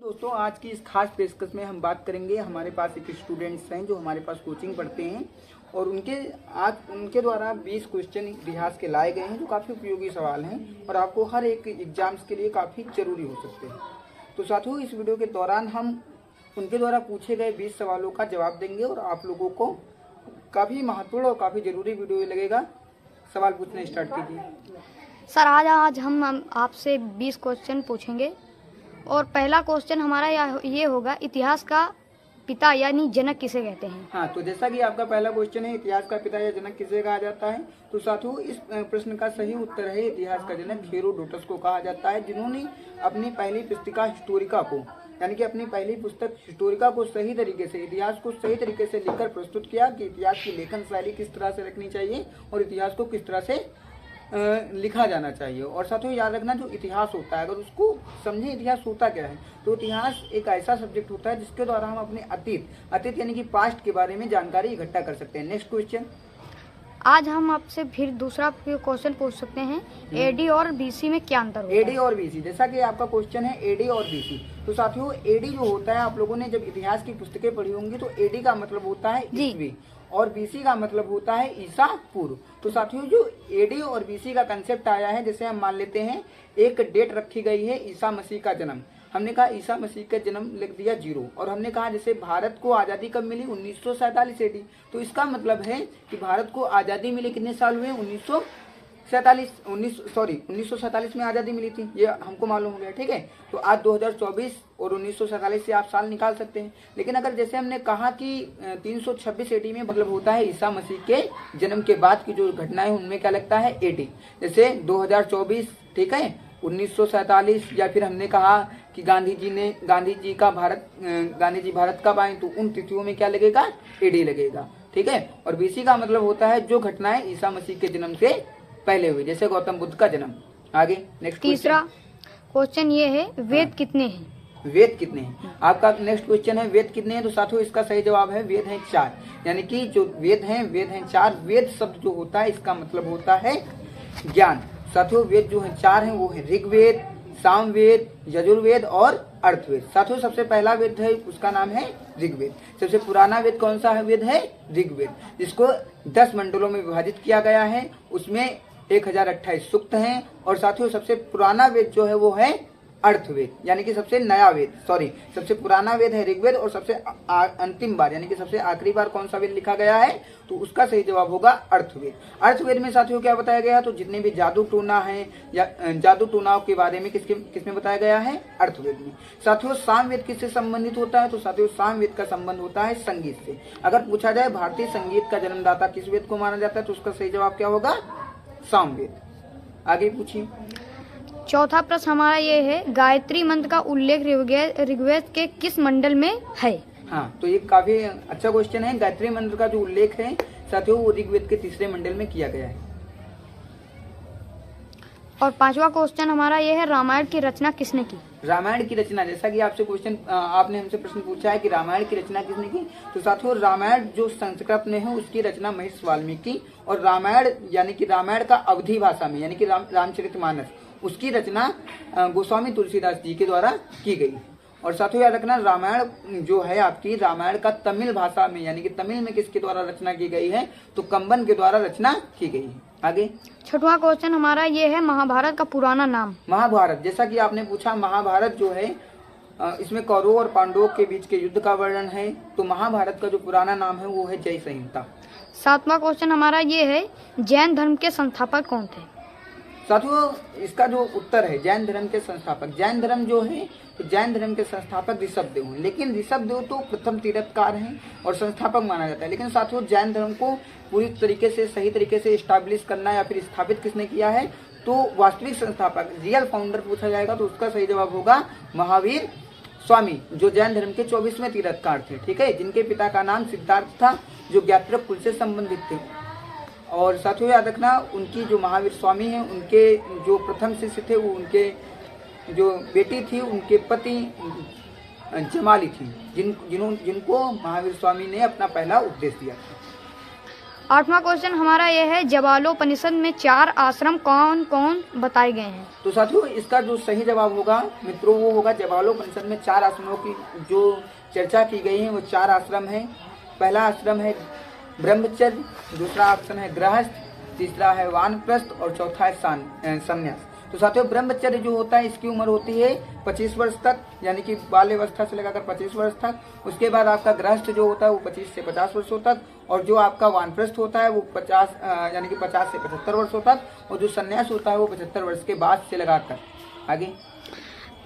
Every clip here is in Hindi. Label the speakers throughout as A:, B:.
A: दोस्तों, आज की इस खास पेशकश में हम बात करेंगे। हमारे पास एक स्टूडेंट्स हैं जो हमारे पास कोचिंग पढ़ते हैं और उनके द्वारा 20 क्वेश्चन इतिहास के लाए गए हैं जो काफ़ी उपयोगी सवाल हैं और आपको हर एक एग्जाम्स के लिए काफ़ी जरूरी हो सकते हैं। तो साथियों, इस वीडियो के दौरान हम उनके द्वारा पूछे गए 20 सवालों का जवाब देंगे और आप लोगों को काफ़ी महत्वपूर्ण और काफ़ी ज़रूरी वीडियो लगेगा। सवाल पूछना स्टार्ट कीजिए।
B: सर, आज हम आपसे 20 क्वेश्चन पूछेंगे और पहला क्वेश्चन हमारा ये होगा, इतिहास का पिता यानी जनक किसे कहते हैं?
A: हाँ, तो जैसा कि आपका पहला क्वेश्चन है, इतिहास का पिता या जनक किसे कहा जाता है, तो साथियों इस प्रश्न का सही उत्तर है इतिहास का जनक हेरोडोटस को कहा जाता है, जिन्होंने अपनी पहली पुस्तिका हिस्टोरिका को यानी कि अपनी पहली पुस्तक हिस्टोरिका को सही तरीके से, इतिहास को सही तरीके से लिखकर प्रस्तुत किया कि इतिहास की लेखन शैली किस तरह से रखनी चाहिए और इतिहास को किस तरह से लिखा जाना चाहिए। और साथियों याद रखना, जो इतिहास होता है, अगर उसको समझे इतिहास होता क्या है, तो इतिहास एक ऐसा सब्जेक्ट होता है जिसके द्वारा हम अपने अतीत यानी कि पास्ट के बारे में जानकारी इकट्ठा कर सकते हैं। Next question.
B: आज हम आपसे फिर दूसरा क्वेश्चन पूछ सकते हैं, एडी और बीसी में क्या अंतर होता है?
A: एडी और बीसी, जैसा कि आपका क्वेश्चन है एडी और बीसी, तो साथियों एडी जो होता है, आप लोगों ने जब इतिहास की पुस्तकें पढ़ी होंगी तो एडी का मतलब होता है ईस्वी और बीसी का मतलब होता है ईसा पूर्व। तो साथियों जो एडी और बीसी का कंसेप्ट आया है, जैसे हम मान लेते हैं एक डेट रखी गई है ईसा मसीह का जन्म, हमने कहा ईसा मसीह का जन्म लिख दिया 0 और हमने कहा जैसे भारत को आज़ादी कब मिली 1947 एडी, तो इसका मतलब है कि भारत को आज़ादी मिली कितने साल हुए 1947 में आज़ादी मिली थी, ये हमको मालूम हो गया। ठीक है, तो आज 2024 और 1947 से आप साल निकाल सकते हैं। लेकिन अगर जैसे हमने कहा कि 326 एडी में मतलब होता है ईसा मसीह के जन्म के बाद की जो घटनाएं उनमें क्या लगता है एडी, जैसे 2024, ठीक है, 1947, या फिर हमने कहा कि गांधी जी भारत कब आए, तो उन तिथियों में क्या लगेगा एडी लगेगा। ठीक है, और बीसी का मतलब होता है जो घटनाएं ईसा मसीह के जन्म से पहले हुई, जैसे गौतम बुद्ध का जन्म। आगे नेक्स्ट
B: तीसरा क्वेश्चन ये है, वेद कितने हैं?
A: वेद कितने हैं, आपका नेक्स्ट क्वेश्चन है वेद कितने हैं, तो साथियों इसका सही जवाब है वेद हैं 4, यानी कि जो वेद हैं 4। वेद शब्द जो होता है इसका मतलब होता है ज्ञान। साथियों वेद जो है 4 हैं, वो है ऋग्वेद, सामवेद, यजुर्वेद और अर्थवेद। साथियों सबसे पहला वेद है उसका नाम है ऋग्वेद। सबसे पुराना वेद कौन सा है वेद है ऋग्वेद, जिसको 10 मंडलों में विभाजित किया गया है, उसमें 1028 सूक्त हैं। और साथियों सबसे पुराना वेद जो है वो है अर्थवेद, यानी कि सबसे नया वेद, सबसे पुराना वेद है ऋग्वेद और सबसे अंतिम बार यानी कि सबसे आखिरी बार कौन सा वेद लिखा गया है, तो उसका सही जवाब होगा अर्थवेद। अर्थवेद में साथियों क्या बताया गया, तो जितने भी जादू टूना है या जादू टूनाओं के बारे में किसमें बताया गया है, अर्थवेद में। साथियों सामवेद किससे संबंधित होता है, तो साथियों सामवेद का संबंध होता है संगीत से। अगर पूछा जाए भारतीय संगीत का जन्मदाता किस वेद को माना जाता है, तो उसका सही जवाब क्या होगा, सामवेद। आगे पूछिए।
B: चौथा प्रश्न हमारा ये है, गायत्री मंत्र का उल्लेख ऋग्वेद के किस मंडल में है?
A: हाँ, तो ये काफी अच्छा क्वेश्चन है। गायत्री मंत्र का जो उल्लेख है साथियों वो ऋग्वेद के 3रे मंडल में किया गया है।
B: और पांचवा क्वेश्चन हमारा ये है, रामायण की रचना किसने की?
A: रामायण की रचना, जैसा कि आपने हमसे प्रश्न पूछा है कि रामायण की रचना किसने की, तो साथियों रामायण जो संस्कृत में है उसकी रचना महर्षि वाल्मीकि, और रामायण यानी कि रामायण का अवधी भाषा में यानी कि रामचरितमानस, उसकी रचना गोस्वामी तुलसीदास जी के द्वारा की गई। और साथियों याद रखना, रामायण जो है आपकी, रामायण का तमिल भाषा में यानी कि तमिल में किसके द्वारा रचना की गई है, तो कंबन के द्वारा रचना की गई है। आगे
B: छठवां क्वेश्चन हमारा ये है, महाभारत का पुराना नाम?
A: महाभारत, जैसा कि आपने पूछा, महाभारत जो है इसमें कौरवों और पांडवों के बीच के युद्ध का वर्णन है, तो महाभारत का जो पुराना नाम है वो है जय संहिता।
B: सातवां क्वेश्चन हमारा ये है, जैन धर्म के संस्थापक कौन थे?
A: साथियों इसका जो उत्तर है जैन धर्म के संस्थापक, जैन धर्म जो है तो जैन धर्म के संस्थापक ऋषभदेव हैं। लेकिन ऋषभदेव तो प्रथम तीर्थकार हैं और संस्थापक माना जाता है, लेकिन साथियों जैन धर्म को पूरी तरीके से सही तरीके से इस्टेब्लिश करना या फिर स्थापित किसने किया है, तो वास्तविक संस्थापक रियल फाउंडर पूछा जाएगा तो उसका सही जवाब होगा महावीर स्वामी, जो जैन धर्म के 24वें तीर्थकार थे। ठीक है, जिनके पिता का नाम सिद्धार्थ था, जो ज्ञात्रप कुल से संबंधित थे। और साथियों याद रखना, उनकी जो महावीर स्वामी हैं उनके जो प्रथम शिष्य थे वो उनके जो बेटी थी उनके पति जमाली थी, जिनको महावीर स्वामी ने अपना पहला उपदेश दिया था।
B: 8वां क्वेश्चन हमारा ये है, जवालोपनिषद में 4 आश्रम कौन कौन बताए गए हैं?
A: तो साथियों इसका जो सही जवाब होगा मित्रों वो होगा जवालोपनिषद में 4 आश्रमों की जो चर्चा की गई है वो 4 आश्रम है। पहला आश्रम है ब्रह्मचर्य, दूसरा आश्रम है गृहस्थ, तीसरा है वानप्रस्थ और चौथा है संन्यास। तो साथियों ब्रह्मचर्य जो होता है इसकी उम्र होती है 25 वर्ष तक, यानी कि बाल्यावस्था से लेकर 25 वर्ष तक। उसके बाद आपका गृहस्थ जो होता है वो 25 से 50 वर्षों तक, और जो आपका वानप्रस्थ होता है वो 50 यानी कि 50 से 75 वर्षों तक, और जो संन्यास होता है वो 75 वर्ष के बाद से लगाकर आगे।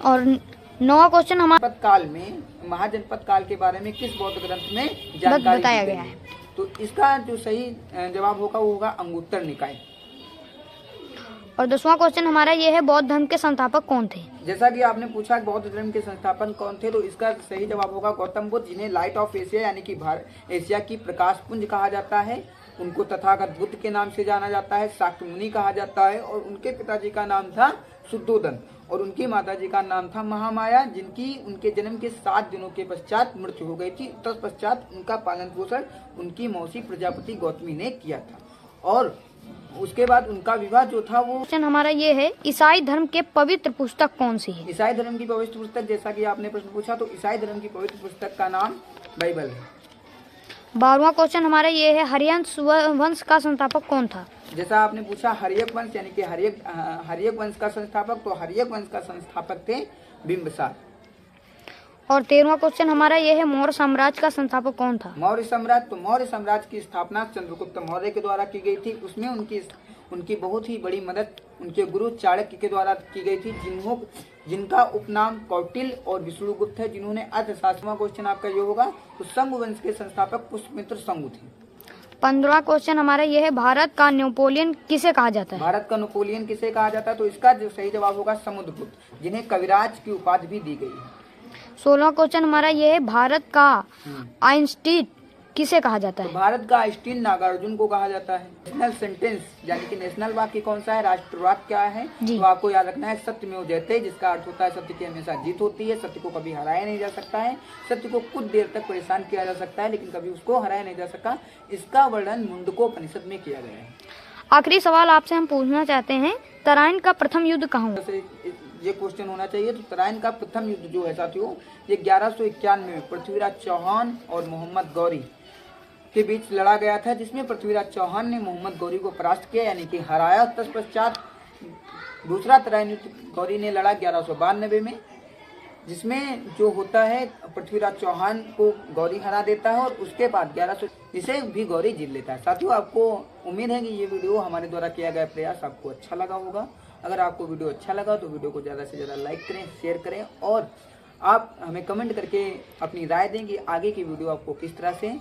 B: और 9वां क्वेश्चन हमारा
A: जनपद काल में, महाजनपद काल के बारे में किस बौद्ध ग्रंथ में जानकारी
B: बताया
A: दी
B: गया
A: गई
B: है?
A: तो इसका जो सही जवाब होगा वो होगा अंगुत्तर निकाय।
B: और 10वां क्वेश्चन हमारा ये है, बौद्ध धर्म के संस्थापक कौन थे?
A: जैसा कि आपने पूछा बौद्ध धर्म के संस्थापक कौन थे, तो इसका सही जवाब होगा गौतम बुद्ध, जिन्हें लाइट ऑफ एशिया यानी कि एशिया की प्रकाश पुंज कहा जाता है। उनको तथागत बुद्ध के नाम से जाना जाता है, शाक्य मुनि कहा जाता है, और उनके पिताजी का नाम था शुद्धोदन और उनकी माताजी का नाम था महामाया, जिनकी उनके जन्म के 7 दिनों के पश्चात मृत्यु हो गई थी। तत्पश्चात उनका पालन पोषण उनकी मौसी प्रजापति गौतमी ने किया था, और उसके बाद उनका विवाह जो था वो।
B: क्वेश्चन हमारा ये है, ईसाई धर्म के पवित्र पुस्तक कौन सी है?
A: ईसाई धर्म की पवित्र पुस्तक, जैसा कि आपने प्रश्न पूछा, तो ईसाई धर्म की पवित्र पुस्तक का नाम बाइबल है।
B: 12वां क्वेश्चन हमारा ये है, हरियंश वंश का संस्थापक कौन था?
A: जैसा आपने पूछा हर्यक वंश यानी कि हर्यक वंश का संस्थापक, तो हर्यक वंश का संस्थापक थे बिंबिसार।
B: और 13वां क्वेश्चन हमारा ये है, मौर्य साम्राज्य का संस्थापक कौन था?
A: मौर्य साम्राज्य, तो मौर्य साम्राज्य की स्थापना चंद्रगुप्त मौर्य के द्वारा की गई थी। उसमें उनकी बहुत ही बड़ी मदद उनके गुरु चाणक्य के द्वारा की गई थी, जिनका उपनाम कौटिल्य और विष्णुगुप्त है, जिन्होंने अर्थशास्त्र। क्वेश्चन आपका ये होगा, तो शंगु वंश के संस्थापक पुष्यमित्र शंगु थे।
B: 15वां क्वेश्चन हमारा ये है, भारत का नेपोलियन किसे कहा जाता है?
A: भारत का नेपोलियन किसे कहा जाता है, तो इसका जो सही जवाब होगा समुद्रगुप्त, जिन्हें कविराज की उपाधि भी दी गई है।
B: 16वां क्वेश्चन हमारा ये है, भारत का आइंस्टीन किसे कहा जाता
A: तो
B: है?
A: भारत का आइंस्टीन नागार्जुन को कहा जाता है। नेशनल सेंटेंस यानी कि नेशनल वाक्य कौन सा है, राष्ट्रवाक्य क्या है,
B: जी।
A: तो आपको याद रखना है सत्यमेव जयते, जिसका अर्थ होता है सत्य की हमेशा जीत होती है, सत्य को कभी हराया नहीं जा सकता है। सत्य को कुछ देर तक परेशान किया जा सकता है लेकिन कभी उसको हराया नहीं जा सकता। इसका वर्णन मुंडकोपनिषद में किया गया है।
B: आखिरी सवाल आपसे हम पूछना चाहते हैं, तराइन का प्रथम युद्ध कहाँ हुआ?
A: जैसे ये क्वेश्चन होना चाहिए, तो तराइन का प्रथम युद्ध जो है साथियों, ये 1191 में पृथ्वीराज चौहान और मोहम्मद गौरी के बीच लड़ा गया था, जिसमें पृथ्वीराज चौहान ने मोहम्मद गौरी को परास्त किया यानी कि हराया। तत्पश्चात दूसरा तराइन युद्ध गौरी ने लड़ा 1192 में, जिसमें जो होता है पृथ्वीराज चौहान को गौरी हरा देता है और उसके बाद 1100 इसे भी गौरी जीत लेता है। साथियों आपको उम्मीद है कि ये वीडियो हमारे द्वारा किया गया प्रयास आपको अच्छा लगा होगा। अगर आपको वीडियो अच्छा लगा तो वीडियो को ज़्यादा से ज़्यादा लाइक करें, शेयर करें, और आप हमें कमेंट करके अपनी राय दें कि आगे की वीडियो आपको किस तरह से।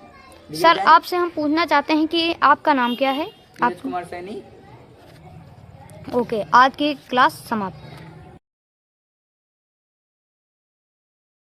B: सर आपसे हम पूछना चाहते हैं कि आपका नाम क्या है?
A: नीरज कुमार सैनी।
B: ओके, आज की क्लास समाप्त।